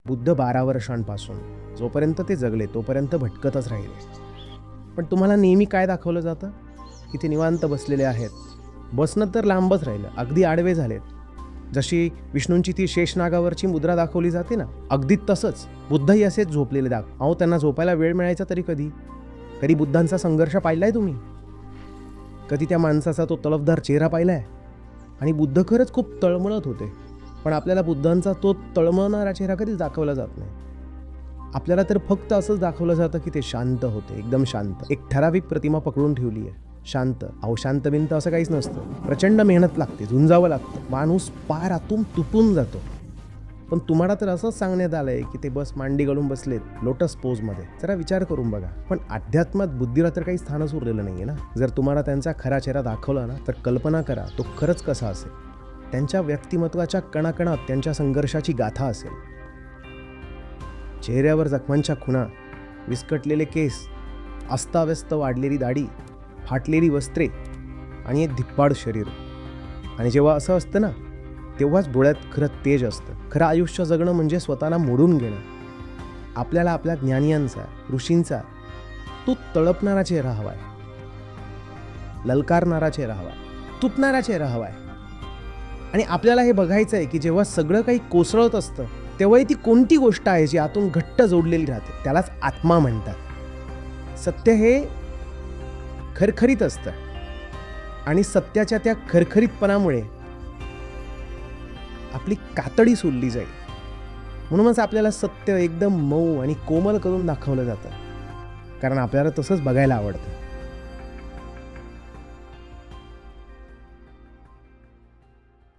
बुद्ध 12 वर्षांपासून जोपर्यंत ते जगले तोपर्यंत भटकतच राहिले. पण तुम्हाला नेहमी काय दाखवलं जातं की ते निवांत बसलेले आहेत. बसणं तर लांबच राहिलं, अगदी आडवे झालेत. जशी विष्णूंची ती शेषनागावरची मुद्रा दाखवली जाते ना, अगदी तसंच बुद्धही असेच झोपलेले अहो, त्यांना झोपायला वेळ मिळायचा तरी कधी? कधी बुद्धांचा संघर्ष पाहिलाय तुम्ही? कधी त्या माणसाचा तो तळपदार चेहरा पाहिलाय? आणि बुद्ध खरंच खूप तळमळत होते, पण आपल्याला बुद्धांचा तो तळमळणारा चेहरा कधीच दाखवला जात नाही. आपल्याला तर फक्त असंच दाखवलं जातं की ते शांत होते, एकदम शांत. एक ठराविक प्रतिमा पकडून ठेवली आहे, शांत. अहो, शांत बिंत असं काहीच नसतं. प्रचंड मेहनत लागते, झुंजावं लागतं, माणूस पार आतून तुटून जातो. पण तुम्हाला तर असंच सांगण्यात आलंय की ते बस मांडी घालून बसलेत लोटस पोजमध्ये. जरा विचार करून बघा. पण अध्यात्मात बुद्धीला तर काही स्थानच उरलेलं नाहीये ना. जर तुम्हाला त्यांचा खरा चेहरा दाखवला ना, तर कल्पना करा तो खरंच कसा असेल. त्यांच्या व्यक्तिमत्वाच्या कणाकणात त्यांच्या संघर्षाची गाथा असेल. चेहऱ्यावर जखमांच्या खुणा, विस्कटलेले केस, अस्ताव्यस्त वाढलेली दाढी, फाटलेली वस्त्रे आणि एक धिप्पाड शरीर. आणि जेव्हा असं असतं ना, तेव्हाच डोळ्यात खरं तेज असतं. खरं आयुष्य जगणं म्हणजे स्वतःला मोडून घेणं. आपल्याला आपल्या ज्ञानियांचा, ऋषींचा तो तळपणारा चेहरा हवाय, ललकारणारा चेहरा हवाय, तुटणारा चेहरा हवाय. आणि आपल्याला हे बघायचं आहे की जेव्हा सगळं काही कोसळत असतं तेव्हाही ती कोणती गोष्ट आहे जी आतून घट्ट जोडलेली राहते, त्यालाच आत्मा म्हणतात. सत्य हे खरखरीत असतं आणि सत्याच्या त्या खरखरीतपणामुळे आपली कातडी सोलली जाईल. म्हणूनच आपल्याला सत्य एकदम मऊ आणि कोमल करून दाखवलं जातं, कारण आपल्याला तसंच बघायला आवडतं.